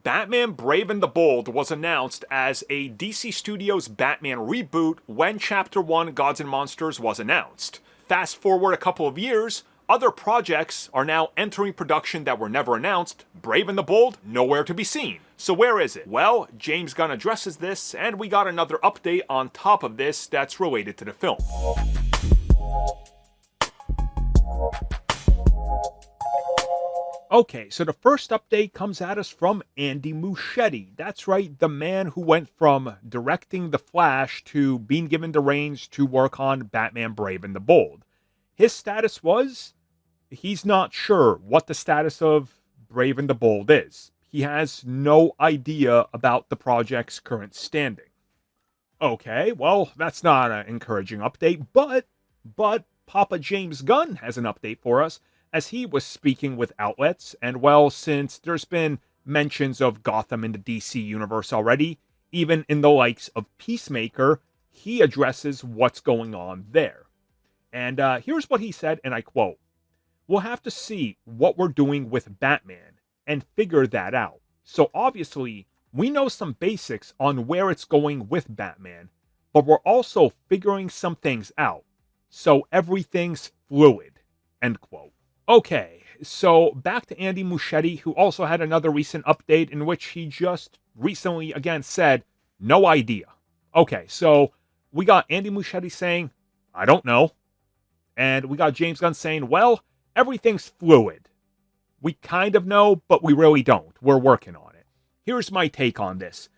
Batman Brave and the Bold was announced as a DC Studios Batman reboot when Chapter 1 Gods and Monsters was announced. Fast forward a couple of years, other projects are now entering production that were never announced. Brave and the Bold, nowhere to be seen. So where is it? Well, James Gunn addresses this, and we got another update on top of this that's related to the film. Okay, so the first update comes at us from Andy Muschietti. That's right, the man who went from directing The Flash to being given the reins to work on Batman Brave and the Bold. His status was, he's not sure what the status of Brave and the Bold is. He has no idea about the project's current standing. Okay, well, that's not an encouraging update, but Papa James Gunn has an update for us, as he was speaking with outlets, and well, since there's been mentions of Gotham in the DC universe already, even in the likes of Peacemaker, he addresses what's going on there. And here's what he said, and I quote, "We'll have to see what we're doing with Batman and figure that out. So obviously, we know some basics on where it's going with Batman, but we're also figuring some things out. So everything's fluid," end quote. Okay, so back to Andy Muschietti, who also had another recent update in which he just recently again said, no idea. Okay, so we got Andy Muschietti saying, I don't know. And we got James Gunn saying, well, everything's fluid. We kind of know, but we really don't. We're working on it. Here's my take on this.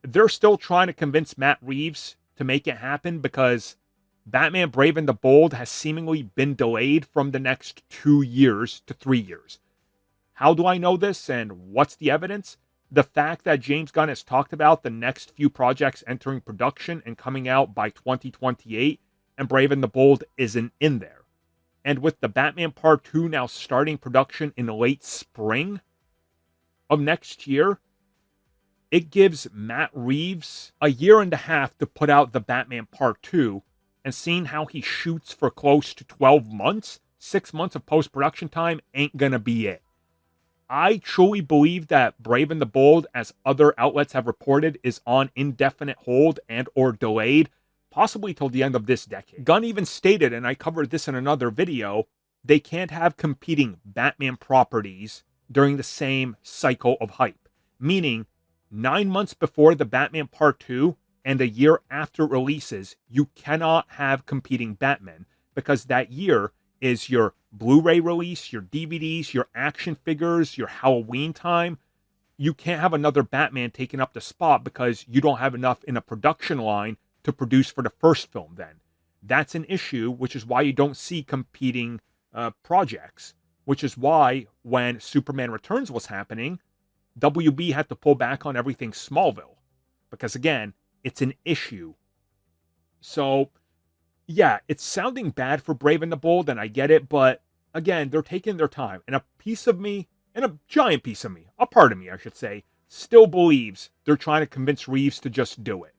They're still trying to convince Matt Reeves to make it happen because Batman Brave and the Bold has seemingly been delayed from the next 2 years to 3 years. How do I know this and what's the evidence? The fact that James Gunn has talked about the next few projects entering production and coming out by 2028, and Brave and the Bold isn't in there. And with the Batman Part 2 now starting production in late spring of next year, it gives Matt Reeves a year and a half to put out the Batman Part 2, and seeing how he shoots for close to 12 months, 6 months of post-production time ain't gonna be it. I truly believe that Brave and the Bold, as other outlets have reported, is on indefinite hold and or delayed, possibly till the end of this decade. Gunn even stated, and I covered this in another video, they can't have competing Batman properties during the same cycle of hype. Meaning, 9 months before the Batman Part 2, and a year after it releases, you cannot have competing Batman, because that year is your Blu-ray release, your DVDs, your action figures, your Halloween time. You can't have another Batman taking up the spot because you don't have enough in a production line to produce for the first film then. That's an issue, which is why you don't see competing projects, which is why when Superman Returns was happening, WB had to pull back on everything Smallville, because again, it's an issue. So, yeah, it's sounding bad for Brave and the Bold, and I get it, but again, they're taking their time. And a piece of me, and a giant piece of me, a part of me, I should say, still believes they're trying to convince Reeves to just do it.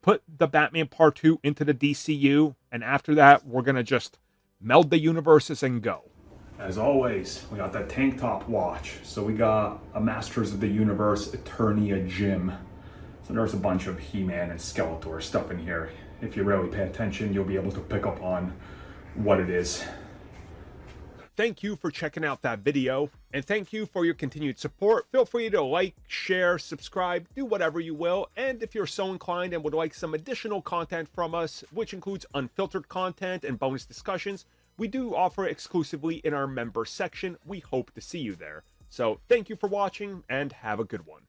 Put the Batman Part 2 into the DCU, and after that, we're going to just meld the universes and go. As always, we got that tank top watch. So we got a Masters of the Universe Eternia Gym. So there's a bunch of He-Man and Skeletor stuff in here. If you really pay attention, you'll be able to pick up on what it is. Thank you for checking out that video, and thank you for your continued support. Feel free to like, share, subscribe, do whatever you will, and if you're so inclined and would like some additional content from us, which includes unfiltered content and bonus discussions, we do offer exclusively in our member section. We hope to see you there. So thank you for watching, and have a good one.